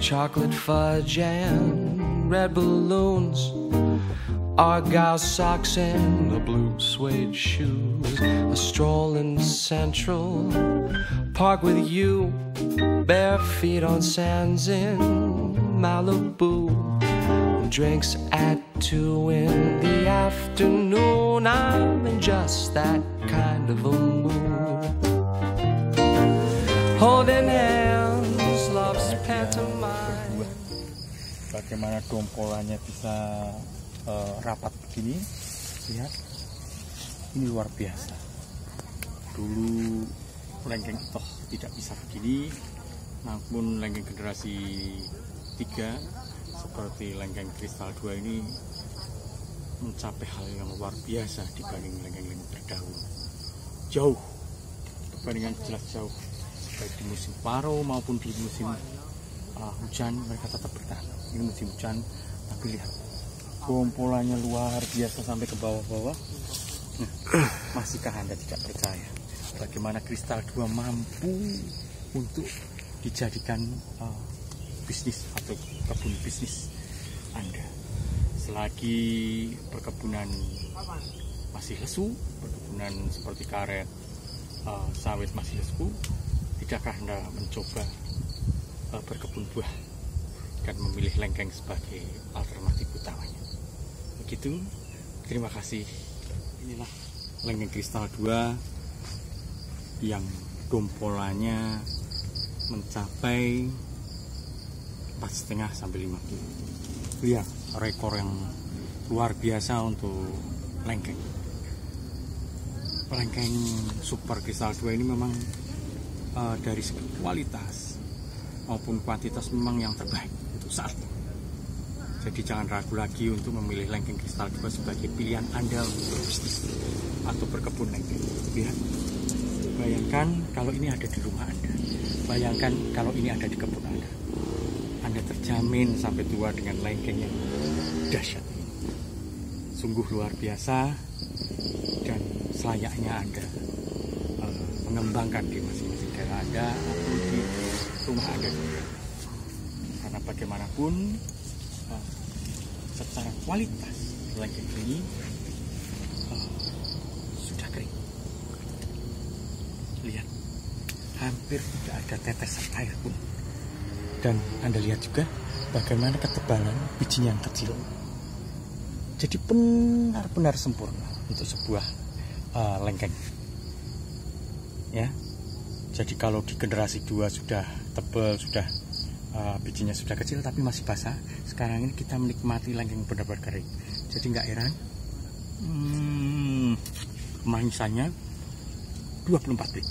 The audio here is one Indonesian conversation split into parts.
chocolate fudge and red balloons, Argyle socks and the blue suede shoes. A stroll in Central Park with you, bare feet on sands in Malibu. Drinks at 2 in the afternoon. I'm in just that kind of a mood. Holding hands, love's pantomime. Bagaimana dompolannya bisa rapat begini? Lihat, ini luar biasa. Dulu lengkeng toh tidak bisa begini, namun lengkeng generasi 3 seperti lengkeng kristal 2 ini mencapai hal yang luar biasa dibanding lengkeng-lengkeng terdahulu. Jauh, perbandingan jelas jauh. Baik di musim kemarau maupun di musim hujan mereka tetap bertahan. Ini musim hujan, tapi lihat gompolannya luar biasa sampai ke bawah-bawah. Masihkah Anda tidak percaya bagaimana kristal 2 mampu untuk dijadikan bisnis atau kebun bisnis Anda? Selagi perkebunan masih lesu, perkebunan seperti karet, sawit masih lesu, tidakkah Anda mencoba berkebun buah dan memilih lengkeng sebagai alternatif utamanya? Begitu, terima kasih. Inilah lengkeng kristal 2 yang dompolannya mencapai 4,5 sampai 5 kilo. Lihat rekor yang luar biasa untuk lengkeng. Lengkeng super kristal 2 ini memang dari segi kualitas maupun kuantitas memang yang terbaik untuk saat ini. Jadi jangan ragu lagi untuk memilih lengkeng kristal 2 sebagai pilihan Anda untuk berbisnis atau berkebun lengkeng. Lihat, bayangkan kalau ini ada di rumah Anda, bayangkan kalau ini ada di kebun Anda. Anda terjamin sampai tua dengan lengkeng yang dahsyat ini. Sungguh luar biasa dan selayaknya Anda mengembangkan di masing-masing daerah Anda atau di rumah Anda. Karena bagaimanapun secara kualitas lengkeng ini sudah kering. Lihat, hampir tidak ada tetesan air pun. Dan Anda lihat juga bagaimana ketebalan bijinya yang kecil. Jadi benar-benar sempurna untuk sebuah lengkeng. Ya. Jadi kalau di generasi 2 sudah tebal, sudah bijinya sudah kecil tapi masih basah, sekarang ini kita menikmati lengkeng benar-benar kering. Jadi nggak heran kemanisannya 24 bit.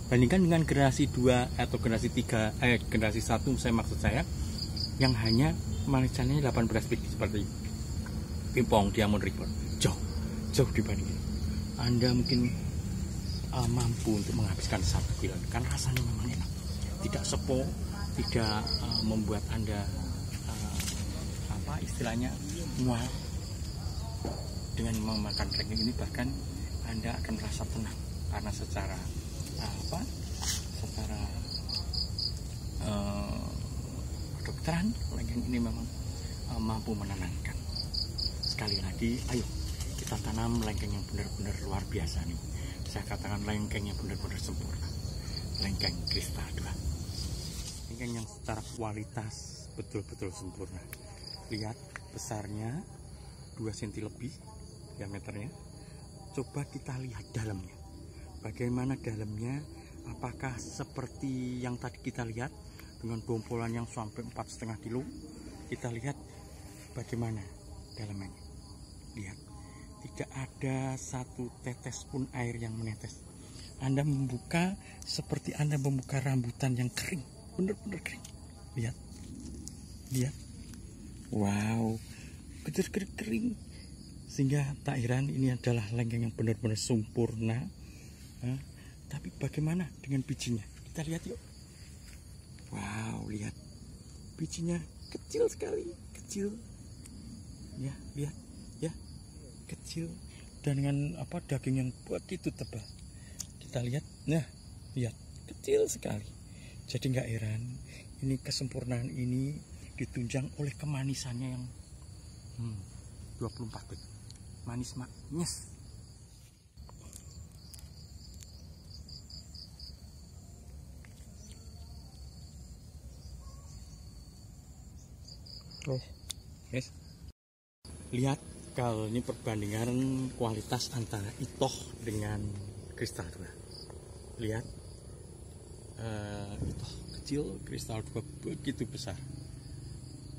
Bandingkan dengan generasi 2 atau generasi 3, generasi 1 saya yang hanya kemanisannya 18 bit seperti Pimpong Diamond River. Jauh dibandingin. Anda mungkin mampu untuk menghabiskan 1 bulan karena rasanya memang enak. Tidak sepo, tidak membuat Anda istilahnya mual. Dengan memakan lengkeng ini bahkan Anda akan merasa tenang karena secara kedokteran lengkeng ini memang mampu menenangkan. Sekali lagi, ayo kita tanam lengkeng yang benar-benar luar biasa nih. Saya katakan lengkeng yang benar-benar sempurna. Lengkeng kristal 2. Lengkeng yang secara kualitas betul-betul sempurna. Lihat besarnya 2 cm lebih diameternya. Coba kita lihat dalamnya. Bagaimana dalamnya? Apakah seperti yang tadi kita lihat dengan dompolan yang sampai 4,5 kilo? Kita lihat bagaimana dalamnya. Lihat, tidak ada satu tetes pun air yang menetes. Anda membuka seperti Anda membuka rambutan yang kering, benar-benar kering. Lihat, wow, kering. Sehingga tak heran ini adalah lengkeng yang benar-benar sempurna. Tapi bagaimana dengan bijinya? Kita lihat yuk. Wow, lihat bijinya kecil sekali, kecil. Ya, lihat, ya, kecil dan dengan daging yang begitu tebal. Kita lihat, nah, lihat kecil sekali. Jadi nggak heran ini kesempurnaan ini ditunjang oleh kemanisannya yang 24 detik. Manis maknyes. Yes. Lihat kalau ini perbandingan kualitas antara itoh dengan kristal 2. Lihat itoh kecil, kristal 2 begitu besar.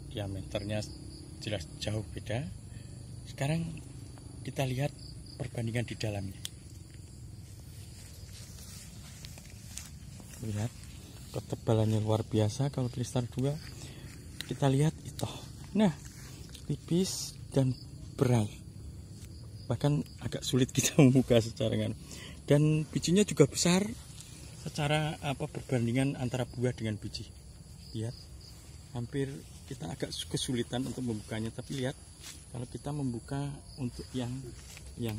Diameternya jelas jauh beda. Sekarang kita lihat perbandingan di dalamnya. Lihat ketebalannya luar biasa. Kalau kristal 2 kita lihat itoh. Nah, tipis dan berat, bahkan agak sulit kita membuka secara kan. Dan bijinya juga besar secara perbandingan antara buah dengan biji. Lihat, hampir kita agak kesulitan untuk membukanya, tapi lihat kalau kita membuka untuk yang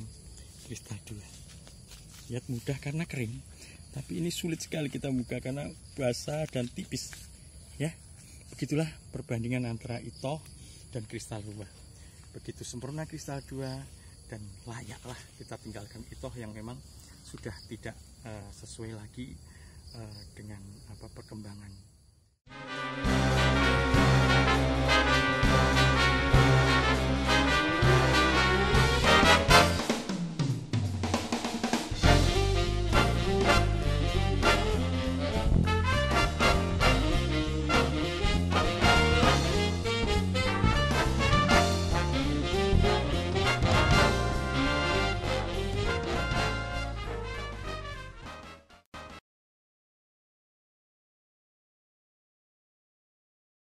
kristal 2, lihat mudah karena kering, tapi ini sulit sekali kita buka karena basah dan tipis. Ya, begitulah perbandingan antara itoh dan kristal 2. Begitu sempurna kristal 2 dan layaklah kita tinggalkan itoh yang memang sudah tidak sesuai lagi dengan perkembangan.